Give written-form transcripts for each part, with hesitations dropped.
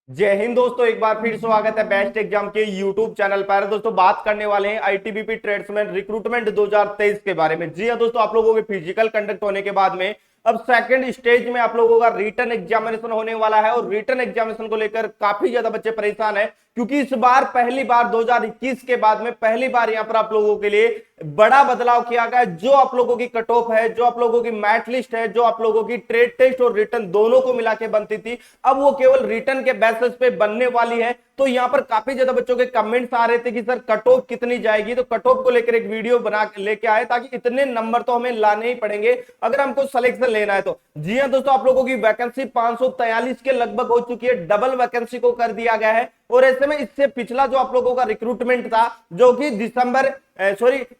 जय हिंद दोस्तों, एक बार फिर स्वागत है बेस्ट एग्जाम के यूट्यूब चैनल पर। दोस्तों बात करने वाले हैं आईटीबीपी ट्रेड्समैन रिक्रूटमेंट 2023 के बारे में। जी हां दोस्तों, आप लोगों के फिजिकल कंडक्ट होने के बाद में अब सेकंड स्टेज में आप लोगों का रिटन एग्जामिनेशन होने वाला है और रिटन एग्जामिनेशन को लेकर काफी ज्यादा बच्चे परेशान है, क्योंकि इस बार पहली बार 2021 के बाद में पहली बार यहां पर आप लोगों के लिए बड़ा बदलाव किया गया। जो आप लोगों की कट ऑफ है, जो आप लोगों की मैट लिस्ट है, जो आप लोगों की ट्रेड टेस्ट और रिटर्न दोनों को मिला के बनती थी, अब वो केवल रिटर्न के बेसिस पे बनने वाली है। तो यहां पर काफी ज्यादा बच्चों के कमेंट्स आ रहे थे कि सर कट ऑफ कितनी जाएगी, तो कट ऑफ को लेकर एक वीडियो बना लेके आए ताकि इतने नंबर तो हमें लाने ही पड़ेंगे अगर हमको सिलेक्शन लेना है तो। जी हां दोस्तों, आप लोगों की वैकेंसी 543 के लगभग हो चुकी है, डबल वैकेंसी को कर दिया गया है। और ऐसे में इससे पिछला जो आप लोगों का रिक्रूटमेंट था, जो कि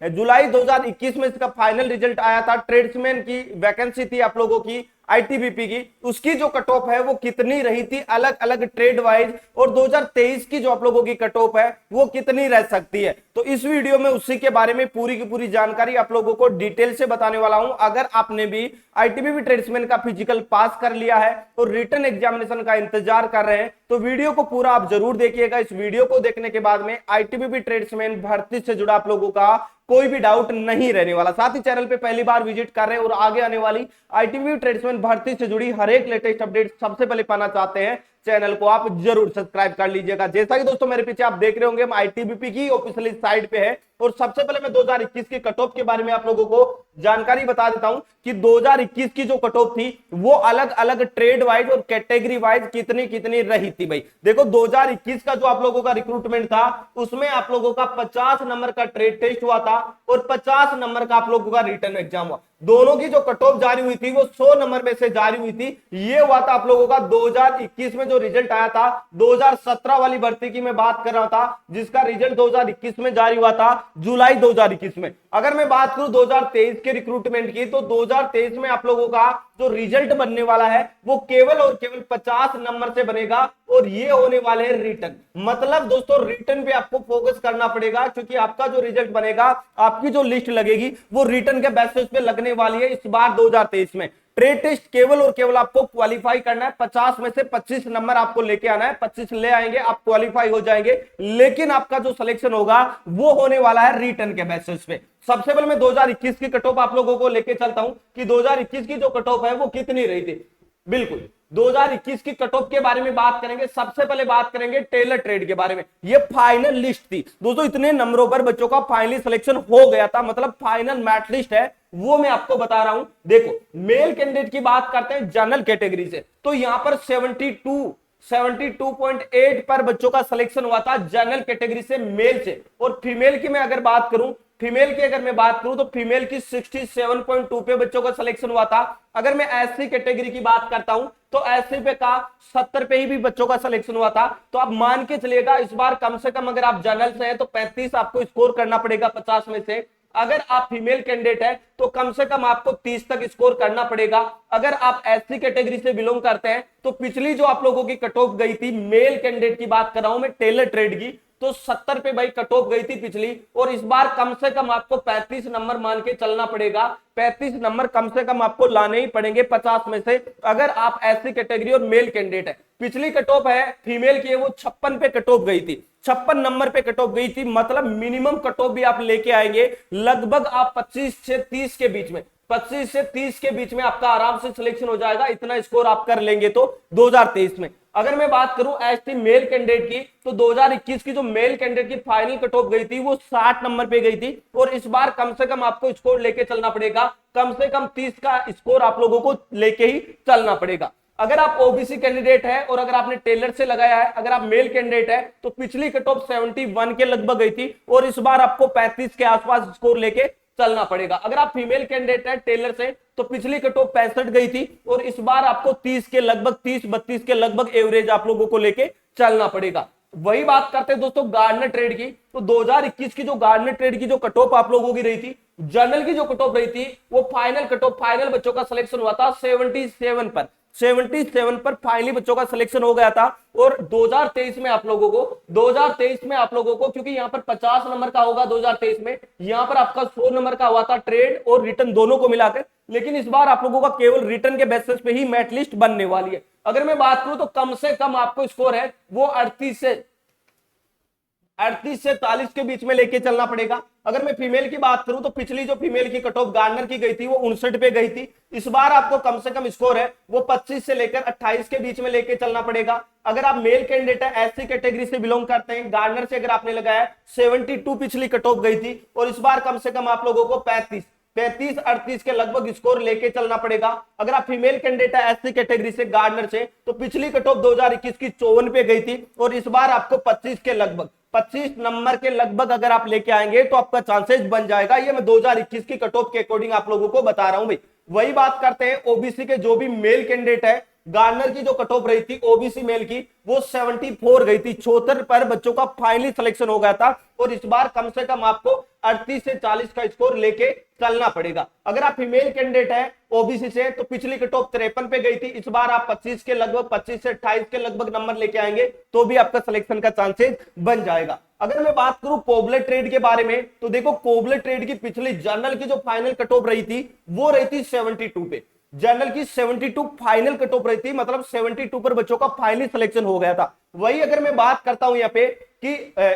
जुलाई 2021 में इसका फाइनल रिजल्ट आया था, ट्रेड्समैन की वैकेंसी थी आप लोगों की आईटीबीपी की, उसकी जो कट ऑफ है वो कितनी रही थी अलग अलग ट्रेड वाइज, और 2023 की जो आप लोगों की कट ऑफ है वो कितनी रह सकती है। तो इस वीडियो में उसी के बारे में पूरी की पूरी जानकारी आप लोगों को डिटेल से बताने वाला हूं। अगर आपने भी आईटीबीपी ट्रेड्समैन का फिजिकल पास कर लिया है और रिटन एग्जामिनेशन का इंतजार कर रहे हैं, तो वीडियो को पूरा आप जरूर देखिएगा। इस वीडियो को देखने के बाद में आईटीबीपी ट्रेड्समैन भर्ती से जुड़ा आप लोगों का कोई भी डाउट नहीं रहने वाला। साथ ही चैनल पे पहली बार विजिट कर रहे हैं और आगे आने वाली आईटीबीपी ट्रेड्समैन भर्ती से जुड़ी हर एक लेटेस्ट अपडेट सबसे पहले पाना चाहते हैं, चैनल को आप जरूर सब्सक्राइब कर लीजिएगा। जैसा कि दोस्तों मेरे पीछे आप देख रहे होंगे, हम आईटीबीपी की ऑफिशियल साइट पे है और सबसे पहले मैं 2021 की कट ऑफ के बारे में आप लोगों को जानकारी बता देता हूं कि 2021 की जो कट ऑफ थी वो अलग अलग ट्रेड वाइज और कैटेगरी वाइज कितनी कितनी रही थी। भाई देखो, 2021 का जो आप लोगों का रिक्रूटमेंट था उसमें आप लोगों का 50 नंबर का ट्रेड टेस्ट हुआ था और 50 नंबर का आप लोगों का रिटर्न एग्जाम हुआ। दोनों की जो कट ऑफ जारी हुई थी वो 100 नंबर में से जारी हुई थी। ये हुआ था आप लोगों का 2021 में जो रिजल्ट आया था। 2017 वाली भर्ती की मैं बात कर रहा था, जिसका रिजल्ट 2021 में जारी हुआ था जुलाई 2021 में। अगर मैं बात करूं 2023 के रिक्रूटमेंट की, तो 2023 में आप लोगों का जो रिजल्ट बनने वाला है वो केवल और केवल 50 नंबर से बनेगा और ये होने वाले हैं रिटर्न। मतलब दोस्तों रिटर्न पे आपको फोकस करना पड़ेगा, क्योंकि आपका जो रिजल्ट बनेगा, आपकी जो लिस्ट लगेगी वो रिटर्न के बेसिस पे लगने वाली है इस बार 2023 में। ट्रेड टेस्ट केवल और केवल आपको क्वालिफाई करना है, 50 में से 25 नंबर आपको लेके आना है, 25 ले आएंगे आप क्वालिफाई हो जाएंगे, लेकिन आपका जो सिलेक्शन होगा वो होने वाला है रिटर्न के बेसिस पे। सबसे पहले मैं 2021 की कट ऑफ आप लोगों को लेके चलता हूं कि 2021 की जो कट ऑफ है वो कितनी रही थी। बिल्कुल 2021 की कट ऑफ के बारे में बात करेंगे। सबसे पहले बात करेंगे टेलर ट्रेड के बारे में। ये फाइनल लिस्ट थी दोस्तों, इतने नंबरों पर बच्चों का फाइनली सिलेक्शन हो गया था, मतलब फाइनल मैट लिस्ट है वो मैं आपको बता रहा हूं। देखो, मेल कैंडिडेट की बात करते हैं जनरल कैटेगरी से, तो यहां पर 72.8 पर बच्चों का सिलेक्शन हुआ था जनरल कैटेगरी से, मेल से। और फीमेल की मैं अगर बात करूं, तो फीमेल की 67.2 पे बच्चों का सिलेक्शन हुआ था। अगर मैं एससी कैटेगरी की बात करता हूं तो एससी पे का 70 पे ही भी बच्चों का सिलेक्शन हुआ था। तो आप मान के चलिएगा इस बार कम से कम अगर आप जनरल से हैं तो 35 आपको स्कोर करना पड़ेगा 50 में से। अगर आप फीमेल कैंडिडेट है तो कम से कम आपको 30 तक स्कोर करना पड़ेगा। अगर आप एससी कैटेगरी से बिलोंग करते हैं तो पिछली जो आप लोगों की कट ऑफ गई थी, मेल कैंडिडेट की बात कर रहा हूं मैं टेलर ट्रेड की, तो 70 पे भाई कट ऑफ गई थी पिछली, और इस बार कम से कम आपको 35 नंबर मान के चलना पड़ेगा। 35 नंबर कम से कम आपको लाने ही पड़ेंगे 50 में से, अगर आप एससी कैटेगरी और मेल कैंडिडेट है। पिछली कट ऑफ है फीमेल की, वो 56 पे कट ऑफ गई थी, 56 नंबर पे कट ऑफ गई थी। मतलब मिनिमम कट ऑफ भी आप लेके आएंगे लगभग आप 25 से 30 के बीच में, 25 से 30 के बीच में आपका आराम से सिलेक्शन हो जाएगा। इतना स्कोर आप कर लेंगे तो 2023 में। अगर मैं बात करूं एसटी मेल कैंडिडेट की, तो 2021 की जो मेल कैंडिडेट की फाइनल कट ऑफ गई थी वो 60 नंबर पे गई थी, और इस बार कम से कम आपको स्कोर लेके चलना पड़ेगा, कम से कम 30 का स्कोर आप लोगों को लेके ही चलना पड़ेगा। अगर आप ओबीसी कैंडिडेट है और अगर आपने टेलर से लगाया है, अगर आप मेल कैंडिडेट है तो पिछली कट ऑफ 71 के लगभग गई थी, और इस बार आपको 35 के आसपास स्कोर लेके चलना पड़ेगा। अगर आप फीमेल कैंडिडेट है टेलर से तो पिछली कट ऑफ 65 गई थी, और इस बार आपको 30 के लगभग 30-32 के लगभग एवरेज आप लोगों को लेके चलना पड़ेगा। वही बात करते हैं दोस्तों गार्डनर ट्रेड की, तो 2021 की जो गार्डनर ट्रेड की जो कट ऑफ आप लोगों की रही थी, जनरल की जो कट ऑफ रही थी वो फाइनल कट ऑफ, फाइनल बच्चों का सिलेक्शन हुआ था 77 पर। 77 पर फाइनली बच्चों का सिलेक्शन हो गया था। और 2023 में आप लोगों को क्योंकि यहाँ पर 50 नंबर का होगा 2023 में, यहाँ पर आपका 100 नंबर का हुआ था ट्रेड और रिटर्न दोनों को मिलाकर, लेकिन इस बार आप लोगों का केवल रिटर्न के बेसिस पे ही मैट लिस्ट बनने वाली है। अगर मैं बात करूं तो कम से कम आपको स्कोर है वो 38 से 40 के बीच में लेके चलना पड़ेगा। अगर मैं फीमेल की बात करूं तो पिछली जो फीमेल की कट ऑफ गार्नर की गई थी वो 59 पे गई थी। इस बार आपको कम से कम स्कोर है वो 25 से लेकर 28 के बीच में लेके चलना पड़ेगा। अगर आप मेल कैंडिडेट है, एससी कैटेगरी से बिलोंग करते हैं, गार्नर से अगर आपने लगाया 72 पिछली कट ऑफ गई थी और इस बार कम से कम आप लोगों को 35-38 के लगभग स्कोर लेके चलना पड़ेगा। अगर आप फीमेल कैंडिडेट है एससी कैटेगरी से गार्नर से, तो पिछली कट ऑफ 2021 की 54 पे गई थी और इस बार आपको 25 नंबर के लगभग अगर आप लेके आएंगे तो आपका चांसेस बन जाएगा। ये मैं 2021 की कट ऑफ के अकॉर्डिंग आप लोगों को बता रहा हूं भाई। वही बात करते हैं ओबीसी के जो भी मेल कैंडिडेट है, गार्नर की जो कट ऑफ रही थी ओबीसी मेल की वो 74 गई थी, 74 पर बच्चों का फाइनली सिलेक्शन हो गया था और इस बार कम से कम आपको 38 से 40 का स्कोर लेके चलना पड़ेगा। अगर आप फीमेल कैंडिडेट है ओबीसी से तो पिछली कट ऑफ 53 पे गई थी, इस बार आप 25 से 28 के लगभग नंबर लेके आएंगे तो भी आपका सिलेक्शन का चांसेस बन जाएगा। अगर मैं बात करूं कोबलर ट्रेड के बारे में तो देखो कोबलर ट्रेड की पिछली जर्नल की जो फाइनल कट ऑफ रही थी वो रही थी 72 पे, जर्नल की 72 फाइनल कट ऑफ रही थी, मतलब 72 पर बच्चों का फाइनली सिलेक्शन हो गया था। वही अगर मैं बात करता हूं यहाँ पे कि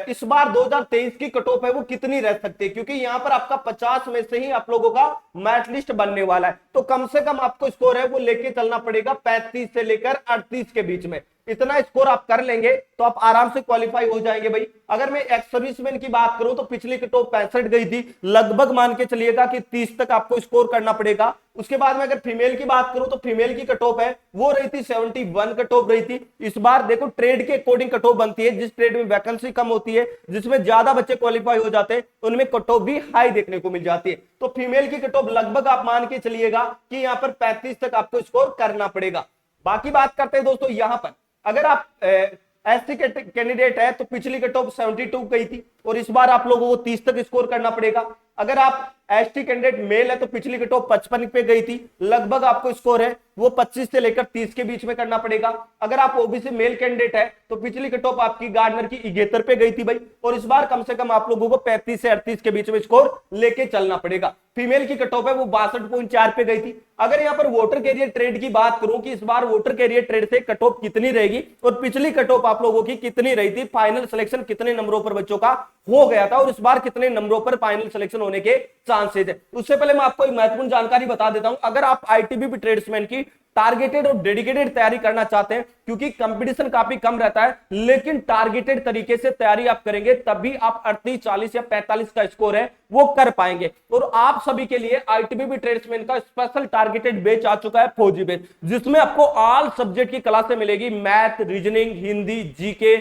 इस बार 2023 की कट ऑफ है वो कितनी रह सकती है, क्योंकि यहाँ पर आपका 50 में से ही आप लोगों का मैच लिस्ट बनने वाला है, तो कम से कम आपको स्कोर है वो लेके चलना पड़ेगा 35 से लेकर 38 के बीच में। इतना स्कोर आप कर लेंगे तो आप आराम से क्वालिफाई हो जाएंगे भाई। अगर मैं एक्स सर्विसमैन की बात करूं तो पिछली कट ऑफ 65 गई थी, लगभग मान के चलिएगा कि 30 तक आपको स्कोर करना पड़ेगा। उसके बाद में अगर फीमेल की बात करूं तो फीमेल की कट ऑफ है वो रही थी 71 कट ऑफ रही थी। इस बार देखो ट्रेड के अकॉर्डिंग कट ऑफ बनती है, जिस ट्रेड में वैकेंसी कम होती है, जिसमें ज्यादा बच्चे क्वालिफाई हो जाते हैं, उनमें कट ऑफ भी हाई देखने को मिल जाती है। तो फीमेल की कट ऑफ लगभग आप मान के चलिएगा कि यहां पर 35 तक आपको स्कोर करना पड़ेगा। बाकी बात करते हैं दोस्तों, यहां पर अगर आप एससी कैंडिडेट है तो पिछली कट ऑफ 72 गई थी और इस बार आप लोगों को 30 तक स्कोर करना पड़ेगा। अगर आप एसटी कैंडिडेट मेल है तो पिछली कट ऑफ 55 पे गई थी, लगभग आपको स्कोर है वो 25 से लेकर 30 के बीच में करना पड़ेगा। अगर आप ओबीसी मेल कैंडिडेट है तो पिछली कट ऑफ आपकी गार्डनर की 71 पे गई थी भाई, और इस बार कम से कम आप लोगों को 35 से 38 के बीच में स्कोर लेके चलना पड़ेगा। फीमेल की कट ऑफ है वो 62.4 पे गई थी। अगर यहाँ पर वोटर कैरियर ट्रेड की बात करूं कि इस बार वोटर कैरियर ट्रेड से कट ऑफ कितनी रहेगी और पिछली कट ऑफ आप लोगों की कितनी रही थी, फाइनल सिलेक्शन कितने नंबरों पर बच्चों का हो गया था और इस बार कितने नंबरों पर फाइनल सिलेक्शन होने के चांसेस है, उससे पहले मैं आपको एक महत्वपूर्ण जानकारी बता देता हूं। अगर आप आईटीबीपी ट्रेड्समैन की टारगेटेड और डेडिकेटेड तैयारी करना चाहते हैं, क्योंकि कंपटीशन काफी कम रहता है, लेकिन टारगेटेड तरीके से तैयारी आप करेंगे तभी आप 38, 40 या 45 का स्कोर है वो कर पाएंगे। और आप सभी के लिए आईटीबीपी ट्रेड्समैन का स्पेशल टारगेटेड बैच आ चुका है, फौजी बैच, जिसमें आपको ऑल सब्जेक्ट की क्लासें मिलेगी, मैथ, रीजनिंग, हिंदी, जीके,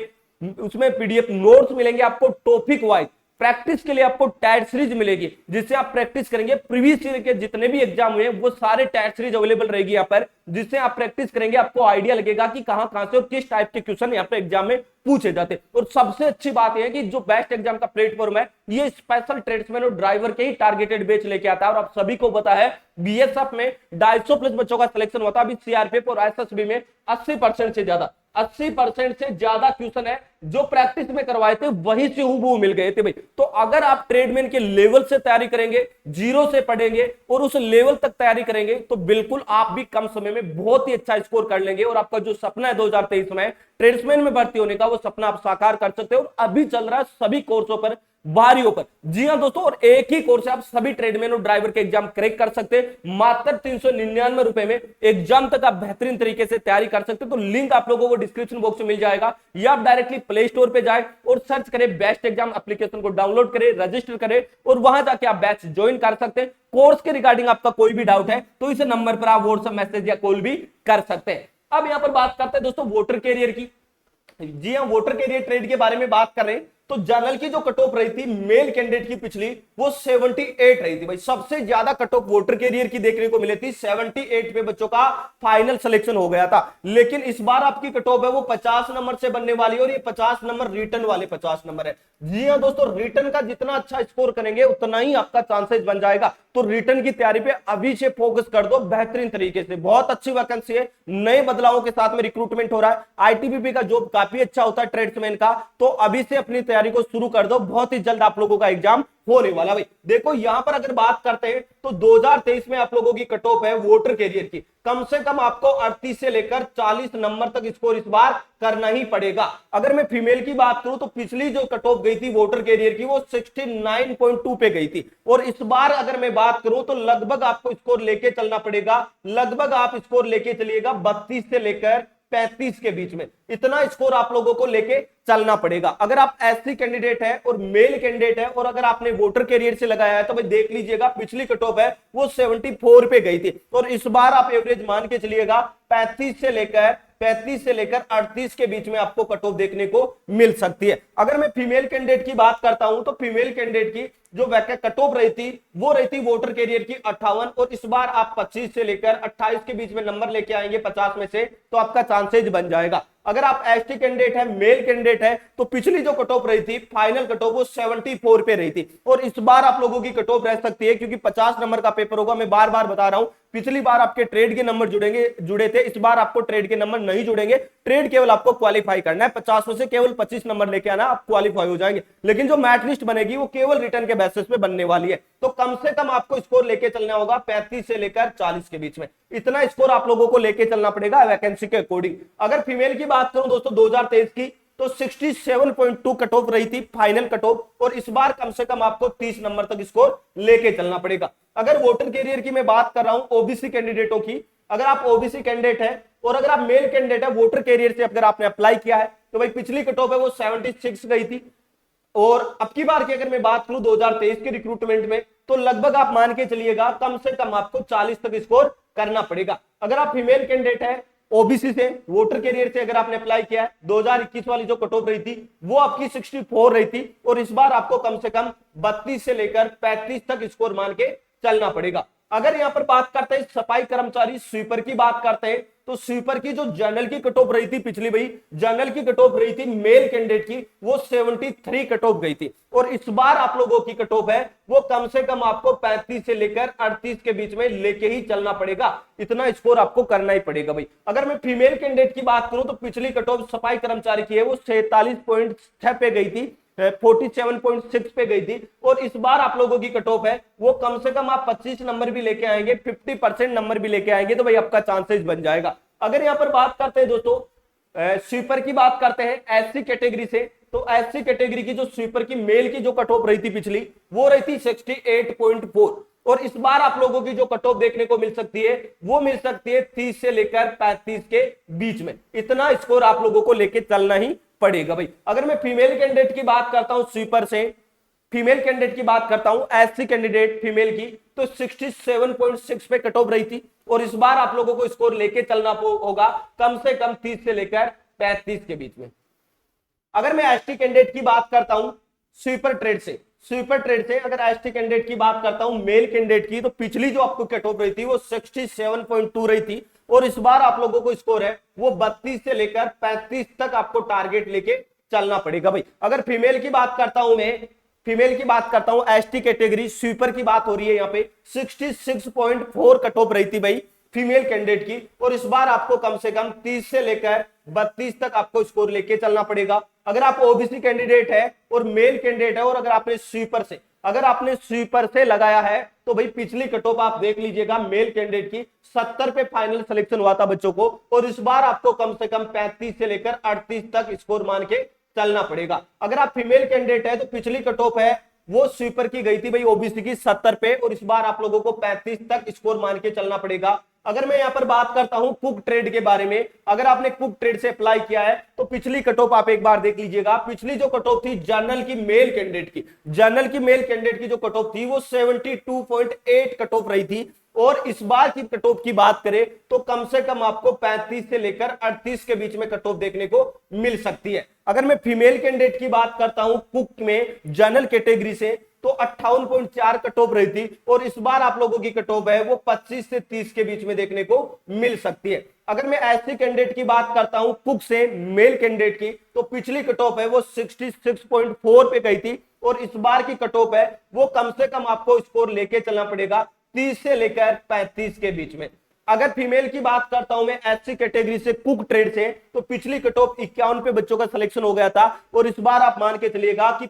उसमें पीडीएफ नोट्स मिलेंगे आपको, टॉपिक वाइज प्रैक्टिस के लिए आपको टैट सीरीज मिलेगी, जिससे आप प्रैक्टिस करेंगे। प्रीवियस ईयर के जितने भी एग्जाम हुए वो सारे टैट सीरीज अवेलेबल रहेगी यहाँ पर, जिससे आप प्रैक्टिस करेंगे, आपको आइडिया लगेगा कि कहां से और किस टाइप के क्वेश्चन यहाँ पे एग्जाम में पूछे जाते हैं। और सबसे अच्छी बात यह है कि जो बेस्ट एग्जाम का प्लेटफॉर्म है ये स्पेशल ट्रेड्समैन और ड्राइवर के ही टारगेटेड बैच लेके आता है। और आप सभी को पता है बीएसएफ में 250 प्लस बच्चों का सिलेक्शन होता है, अभी सीआरपीएफ और एसएसबी में 80% से ज्यादा क्वेश्चन है जो प्रैक्टिस में करवाए थे वही से हूबहू मिल गए थे भाई। तो अगर आप ट्रेडमैन के लेवल से तैयारी करेंगे, जीरो से पढ़ेंगे और उस लेवल तक तैयारी करेंगे, तो बिल्कुल आप भी कम समय में बहुत ही अच्छा स्कोर कर लेंगे और आपका जो सपना है 2023 में ट्रेड्समैन में भर्ती होने का, वो सपना आप साकार कर सकते हो। और अभी चल रहा है सभी कोर्सों पर, बारियों पर। जी हां दोस्तों, और एक ही कोर्स से आप सभी ट्रेडमैन और ड्राइवर के एग्जाम क्रैक कर सकते हैं। मात्र 399 रुपए में एग्जाम तक आप बेहतरीन तरीके से तैयारी कर सकते हैं। तो लिंक आप लोगों को डिस्क्रिप्शन बॉक्स में मिल जाएगा, या आप डायरेक्टली प्ले स्टोर पे जाए और सर्च करें बेस्ट एग्जाम एप्लीकेशन को डाउनलोड करें, रजिस्टर करें और वहां जाके आप बैच ज्वाइन कर सकते हैं। कोर्स के रिगार्डिंग आपका कोई भी डाउट है तो इस नंबर पर आप व्हाट्सएप मैसेज या कॉल भी कर सकते हैं। अब यहां पर बात करते हैं दोस्तों वोटर कैरियर की। जी हां, वोटर कैरियर ट्रेड के बारे में बात कर रहे हैं। तो जनरल की जो कट ऑफ रही थी मेल कैंडिडेट की पिछली, वो 78 रही थी भाई। सबसे ज्यादा कट ऑफ वोटर कैरियर की देखने को मिली थी, 78 पे बच्चों का फाइनल सिलेक्शन हो गया था। लेकिन इस बार आपकी कट ऑफ है वो 50 नंबर से बनने वाली है, और ये 50 नंबर रिटर्न वाले 50 नंबर है। जी हाँ दोस्तों, रिटर्न का जितना अच्छा स्कोर करेंगे उतना ही आपका चांसेस बन जाएगा। तो रिटर्न की तैयारी पे अभी से फोकस कर दो बेहतरीन तरीके से। बहुत अच्छी वैकेंसी है, नए बदलावों के साथ में रिक्रूटमेंट हो रहा है। आईटीबीपी का जॉब काफी अच्छा होता है ट्रेड्समैन का, तो अभी से अपनी तैयारी को शुरू कर दो। बहुत ही जल्द आप लोगों का एग्जाम होने वाला भाई। देखो यहां पर अगर बात करते हैं तो 2023 में आप लोगों की कट ऑफ है वोटर कैरियर की, कम से कम आपको 38 से लेकर 40 नंबर तक स्कोर इस बार करना ही पड़ेगा। अगर मैं फीमेल की बात करूं तो पिछली जो कट ऑफ गई थी वोटर कैरियर की वो 69.2 पे गई थी, और इस बार अगर मैं बात करूं तो लगभग आपको स्कोर लेके चलना पड़ेगा। लगभग आप स्कोर लेके चलिएगा 32 से लेकर 35 के बीच में, इतना स्कोर आप लोगों को लेके चलना पड़ेगा। अगर आप एससी कैंडिडेट है और मेल कैंडिडेट है और अगर आपने वोटर कैरियर से लगाया है तो भाई देख लीजिएगा पिछली कट ऑफ है वो 74 पे गई थी, और इस बार आप एवरेज मान के चलिएगा 35 से लेकर 38 के बीच में आपको कट ऑफ देखने को मिल सकती है। अगर मैं फीमेल कैंडिडेट की बात करता हूं तो फीमेल कैंडिडेट की जो कट ऑफ रही थी वो रही थी वोटर कैरियर की 58, और इस बार आप 25 से लेकर 28 के बीच में नंबर लेके आएंगे 50 में से, तो आपका चांसेज बन जाएगा। अगर आप एसटी कैंडिडेट है, मेल कैंडिडेट है, तो पिछली जो कट ऑफ रही थी फाइनल कट ऑफ वो 74 पे रही थी, और इस बार आप लोगों की कट ऑफ रह सकती है क्योंकि 50 नंबर का पेपर होगा। मैं बार बार बता रहा हूं, पिछली बार आपके ट्रेड के नंबर जुड़े थे, इस बार आपको ट्रेड के नंबर नहीं जुड़ेंगे। ट्रेड केवल आपको क्वालिफाई करना है, 50 में से केवल 25 नंबर लेके आना, आप क्वालिफाई हो जाएंगे। लेकिन जो मैट लिस्ट बनेगी वो केवल रिटर्न के बेसिस पे बनने वाली है, तो कम से कम आपको स्कोर लेके चलना होगा 35 से लेकर 40 के बीच में। इतना स्कोर आप लोगों को लेके चलना पड़ेगा वैकेंसी के अकॉर्डिंग। अगर फीमेल की बात करूं दोस्तों 2023 की, तो 67.2 कट ऑफ रही थी फाइनल कट ऑफ, और इस बार कम से कम आपको 30 नंबर तक स्कोर लेके चलना पड़ेगा। अगर वोटर कैरियर की मैं बात कर रहा हूं ओबीसी कैंडिडेटों की, अगर आप ओबीसी कैंडिडेट है और अगर आप मेल कैंडिडेट है वोटर कैरियर से अगर आपने अप्लाई किया है तो भाई पिछली कट ऑफ है वो 76 गई थी, और अब की बार की अगर मैं बात करूं 2023 के रिक्रूटमेंट में तो लगभग आप मान के चलिएगा कम से कम आपको 40 तक स्कोर करना पड़ेगा। अगर आप फीमेल कैंडिडेट है ओबीसी से वोटर कैरियर से अगर आपने अप्लाई किया है, 2021 वाली जो कट ऑफ रही थी वो आपकी 64 रही थी, और इस बार आपको कम से कम 32 से लेकर 35 तक स्कोर मान के चलना पड़ेगा। अगर यहां पर बात करते हैं सफाई कर्मचारी स्वीपर की बात करते हैं, तो स्वीपर की जो जनरल की कट ऑफ रही थी पिछली भाई, जनरल की कट ऑफ रही थी मेल कैंडिडेट की वो 73 कट ऑफ गई थी, और इस बार आप लोगों की कट ऑफ है वो कम से कम आपको 35 से लेकर 38 के बीच में लेके ही चलना पड़ेगा। इतना स्कोर आपको करना ही पड़ेगा भाई। अगर मैं फीमेल कैंडिडेट की बात करूं तो पिछली कट ऑफ सफाई कर्मचारी की है वो 47.6 पे गई थी, 47.6 पे गई थी, और इस बार आप लोगों की कट ऑफ है वो कम से कम आप 25 नंबर भी लेके आएंगे, 50% नंबर भी लेके आएंगे, तो भाई आपका चांसेस बन जाएगा। अगर यहां पर बात करते हैं दोस्तों स्वीपर की बात करते हैं एससी कैटेगरी से, तो एससी कैटेगरी की जो स्वीपर की मेल की जो कट ऑफ रही थी पिछली वो रही थी 68.4, और इस बार आप लोगों की जो कट ऑफ देखने को मिल सकती है वो मिल सकती है 30 से लेकर 35 के बीच में। इतना स्कोर आप लोगों को लेके चलना ही पड़ेगा भाई। अगर मैं फीमेल कैंडिडेट की बात करता हूं स्वीपर से, फीमेल कैंडिडेट की बात करता हूं एससी कैंडिडेट फीमेल की, तो 67.6 पे कट ऑफ रही थी, और इस बार आप लोगों को स्कोर लेके चलना होगा कम से कम 30 से लेकर 35 के बीच में। अगर मैं एसटी कैंडिडेट की बात करता हूं स्वीपर ट्रेड से अगर एसटी कैंडिडेट की बात करता हूं मेल कैंडिडेट की, तो पिछली जो आपको कट ऑफ रही थी वो 67.2 रही थी, और इस बार आप लोगों को स्कोर है वो 32 से लेकर 35 तक आपको टारगेट लेके चलना पड़ेगा भाई। अगर फीमेल की बात करता हूं एसटी कैटेगरी स्वीपर की बात हो रही है, यहाँ पे 66.4 कट ऑफ रही थी भाई फीमेल कैंडिडेट की, और इस बार आपको कम से कम 30 से लेकर 32 तक आपको स्कोर लेके चलना पड़ेगा। अगर आप ओबीसी कैंडिडेट है और मेल कैंडिडेट है और अगर आपने स्वीपर से लगाया है तो भाई पिछली कट ऑफ आप देख लीजिएगा मेल कैंडिडेट की 70 पे फाइनल सिलेक्शन हुआ था बच्चों को, और इस बार आपको कम से कम 35 से लेकर 38 तक स्कोर मान के चलना पड़ेगा। अगर आप फीमेल कैंडिडेट है तो पिछली कट ऑफ है वो स्वीपर की गई थी भाई ओबीसी की 70 पे, और इस बार आप लोगों को 35 तक स्कोर मान के चलना पड़ेगा। अगर मैं यहाँ पर बात करता हूं कुक ट्रेड के बारे में, अगर आपने कुक ट्रेड से अप्लाई किया है तो पिछली कट ऑफ आप एक बार देख लीजिएगा। पिछली जो कट ऑफ थी जनरल की मेल कैंडिडेट की, जनरल की मेल कैंडिडेट की जो कट ऑफ थी वो 72.8 कट ऑफ रही थी। और इस बार की कट ऑफ की बात करें तो कम से कम आपको 35 से लेकर 38 के बीच में कट ऑफ देखने को मिल सकती है। अगर मैं फीमेल कैंडिडेट की बात करता हूं कुक में जनरल कैटेगरी से तो 58.4 कट ऑफ रही थी और इस बार आप लोगों की कट ऑफ है वो 25 से 30 के बीच में देखने को मिल सकती है। अगर मैं एससी कैंडिडेट की बात करता हूं कुक से मेल कैंडिडेट की तो पिछली कट ऑफ है वो 66.4 पे गई थी और इस बार की कट ऑफ है वो कम से कम आपको स्कोर लेके चलना पड़ेगा 30 से लेकर 35 के बीच में। अगर फीमेल की बात करता हूं मैं एससी कैटेगरी से कुक ट्रेड से तो पिछली कट ऑफ 51 पे बच्चों का सिलेक्शन हो गया था और इस बार आप मान के चलिएगा कि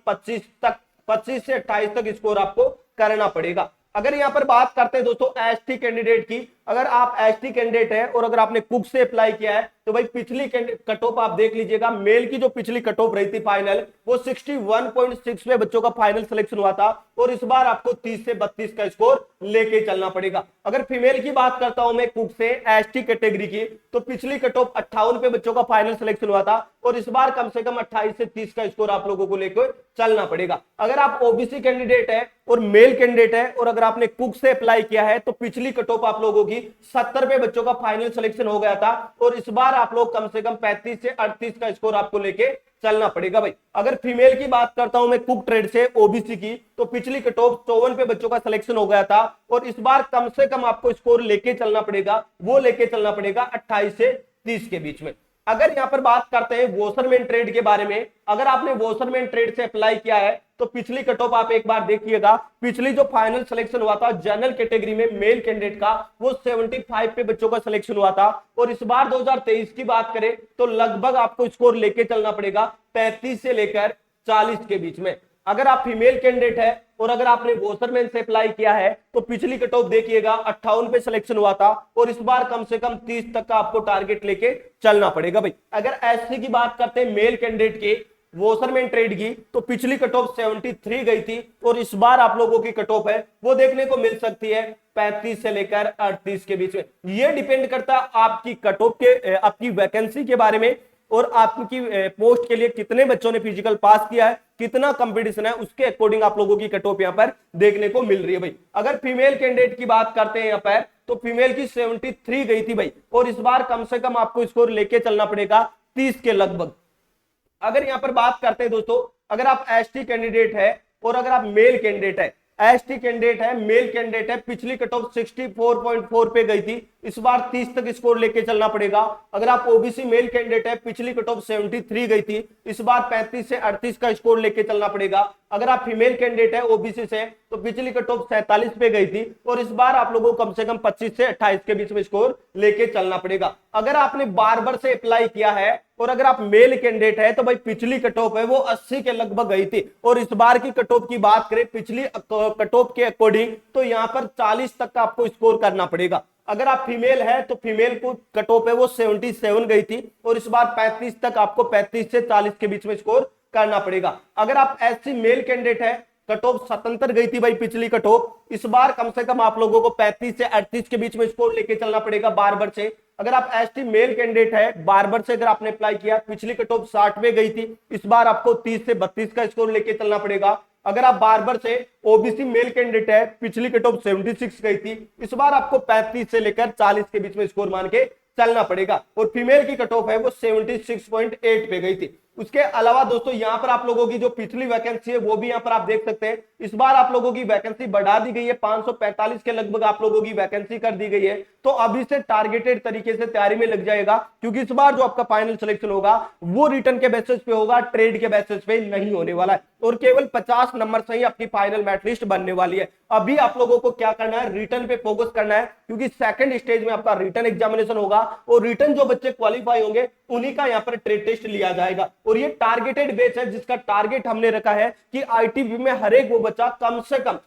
25 से 28 तक स्कोर आपको करना पड़ेगा। अगर यहां पर बात करते हैं दोस्तों एसटी कैंडिडेट की, अगर आप एसटी कैंडिडेट है और अगर आपने कुक से अप्लाई किया है तो भाई पिछली कट ऑफ आप देख लीजिएगा। मेल की जो पिछली कट ऑफ रही थी फाइनल वो 61.6 में बच्चों का फाइनल सिलेक्शन हुआ था और इस बार आपको 30 से 32 का स्कोर लेके चलना पड़ेगा। अगर फीमेल की बात करता हूं मैं कुक से एसटी कैटेगरी की तो पिछली कट ऑफ 58 पे बच्चों का फाइनल सिलेक्शन हुआ था और इस बार कम से कम 28 से 30 का स्कोर आप लोगों को लेकर चलना पड़ेगा। अगर आप ओबीसी कैंडिडेट है और मेल कैंडिडेट है और अगर आपने कुक से अप्लाई किया है तो पिछली कट ऑफ आप लोगों की 70 पे बच्चों का फाइनल सिलेक्शन हो गया था और इस बार आप लोग कम से कम 35 से 38 का स्कोर आपको लेके चलना पड़ेगा भाई। अगर फीमेल की बात करता हूं मैं कुक ट्रेड से ओबीसी की तो पिछली कट ऑफ 54 पे बच्चों का सिलेक्शन हो गया था और इस बार कम से कम आपको स्कोर लेके चलना पड़ेगा, वो लेके चलना पड़ेगा 28 से 30 के बीच में। अगर यहां पर बात करते हैं वॉशरमैन ट्रेड के बारे में, अगर आपने वॉशरमैन ट्रेड से अप्लाई किया है तो पिछली कट ऑफ आप एक बार देखिएगा। पिछली जो फाइनल सिलेक्शन हुआ था जनरल कैटेगरी में मेल कैंडिडेट का वो 75 पे बच्चों का सिलेक्शन हुआ था और इस बार 2023 की बात करें तो लगभग आपको स्कोर लेके चलना पड़ेगा 35 से लेकर 40 के बीच में। अगर आप फीमेल कैंडिडेट है और अगर आपने वॉशरमैन से अप्लाई किया है तो पिछली कट ऑफ देखिएगा 58 पे सिलेक्शन हुआ था और इस बार कम से कम 30 तक का आपको टारगेट लेके चलना पड़ेगा भाई। अगर एससी की बात करते हैं मेल कैंडिडेट के वॉशरमैन ट्रेड की तो पिछली कट ऑफ 73 गई थी और इस बार आप लोगों की कट ऑफ है वो देखने को मिल सकती है 35 से लेकर 38 के बीच में। ये डिपेंड करता है आपकी कट ऑफ के, आपकी वैकेंसी के बारे में और आपकी पोस्ट के लिए कितने बच्चों ने फिजिकल पास किया है, कितना कंपटीशन है, उसके अकॉर्डिंग आप लोगों की कट ऑफ यहाँ पर देखने को मिल रही है भाई। अगर फीमेल कैंडिडेट की बात करते हैं यहाँ पर तो फीमेल की 73 गई थी भाई और इस बार कम से कम आपको स्कोर लेके चलना पड़ेगा 30 के लगभग। अगर यहां पर बात करते हैं दोस्तों, अगर आप एसटी कैंडिडेट है और अगर आप मेल कैंडिडेट है, एसटी कैंडिडेट है मेल कैंडिडेट है, पिछली कट ऑफ 64.4 पे गई थी, इस बार 30 तक स्कोर लेके चलना पड़ेगा। अगर आप ओबीसी मेल कैंडिडेट है पिछली कट ऑफ 73 गई थी, इस बार 35 से 38 का स्कोर लेके चलना पड़ेगा। अगर आप फीमेल कैंडिडेट है ओबीसी से तो पिछली कट ऑफ 47 पे गई थी और इस बार आप लोगों को कम से कम 25 से 28 के बीच में स्कोर लेके चलना पड़ेगा। अगर आपने बार से अप्लाई किया है और अगर आप मेल कैंडिडेट है तो भाई पिछली कट ऑफ है वो 80 के लगभग गई थी और इस बार की कट ऑफ की बात करें पिछली कट ऑफ के अकॉर्डिंग तो यहां पर 40 तक का आपको स्कोर करना पड़ेगा। अगर आप फीमेल है तो फीमेल को कट ऑफ है वो 77 गई थी और इस बार 35 तक आपको 35 से 40 के बीच में स्कोर करना पड़ेगा। अगर आप एससी मेल कैंडिडेट है कट ऑफ 77 गई थी भाई पिछली कट ऑफ, इस बार कम से कम आप लोगों को 35 से 38 के बीच में स्कोर लेके चलना पड़ेगा बार से। अगर आप एसटी मेल कैंडिडेट है बार से अगर आपने अप्लाई किया, पिछली कट ऑफ 60 में गई थी, इस बार आपको 30 से 32 का स्कोर लेके चलना पड़ेगा। अगर आप बार से ओबीसी मेल कैंडिडेट है, पिछली कट ऑफ 76 गई थी, इस बार आपको 35 से लेकर 40 के बीच में स्कोर मान के चलना पड़ेगा और फीमेल की कट ऑफ है वो 76.8 पे गई थी। उसके अलावा दोस्तों यहाँ पर आप लोगों की जो पिछली वैकेंसी है वो भी यहाँ पर आप देख सकते हैं। इस बार आप लोगों की वैकेंसी बढ़ा दी गई है, 545 के लगभग आप लोगों की वैकेंसी कर दी गई है। तो अभी से टारगेटेड तरीके से तैयारी में लग जाएगा क्योंकि इस बार जो आपका फाइनल सिलेक्शन होगा वो रिटर्न के बेसिस पे होगा, ट्रेड के बेसिस पे नहीं होने वाला है और केवल 50 नंबर से ही आपकी फाइनल मेरिट लिस्ट बनने वाली है। अभी आप लोगों को क्या करना है, रिटर्न पे फोकस करना है क्योंकि सेकंड स्टेज में आपका रिटर्न एग्जामिनेशन होगा और रिटर्न जो बच्चे क्वालिफाई होंगे उन्हीं का यहाँ पर ट्रेड टेस्ट लिया जाएगा और ये टारगेटेड बेस है जिसका टारगेट हमने रखा है कि आईटीबी में हर एक वो बच्चा कम से कम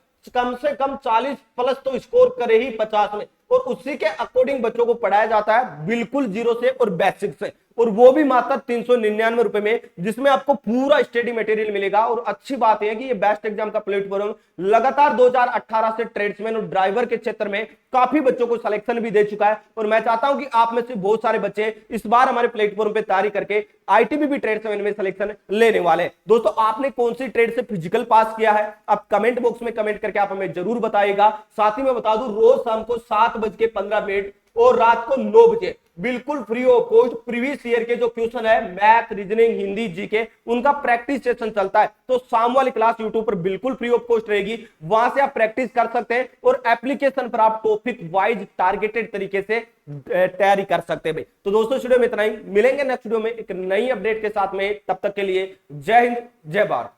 40 प्लस तो स्कोर करे ही 50 में और उसी के अकॉर्डिंग बच्चों को पढ़ाया जाता है, बिल्कुल जीरो से और बेसिक से। और वो भी मात्र 399 रुपए में, जिसमें आपको पूरा स्टडी मटेरियल मिलेगा। और अच्छी बात है कि ये बेस्ट एग्जाम का प्लेटफॉर्म लगातार 2018 से ट्रेड्समैन और ड्राइवर के क्षेत्र में काफी बच्चों को सिलेक्शन भी दे चुका है। और मैं चाहता हूं कि आप में से बहुत सारे बच्चे इस बार हमारे प्लेटफॉर्म पे तैयारी करके आईटीबीपी ट्रेड्समैन में सिलेक्शन लेने वाले हैं। दोस्तों, आपने कौन सी ट्रेड से फिजिकल पास किया है, आप कमेंट बॉक्स में कमेंट करके आप हमें जरूर बताइएगा। साथ ही मैं बता दूं, रोज शाम को 7:15 और रात को 9 बजे बिल्कुल free of cost previous year के जो क्वेश्चन है मैथ, रीजनिंग, हिंदी, जीके, उनका प्रैक्टिस सेशन चलता है। तो शाम वाली क्लास यूट्यूब पर बिल्कुल फ्री ऑफ कॉस्ट रहेगी, वहां से आप प्रैक्टिस कर सकते हैं और एप्लीकेशन पर आप टॉपिक वाइज टारगेटेड तरीके से तैयारी कर सकते हैं। तो दोस्तों, वीडियो में इतना ही, मिलेंगे नेक्स्ट वीडियो में एक नई अपडेट के साथ में। तब तक के लिए जय हिंद, जय भारत।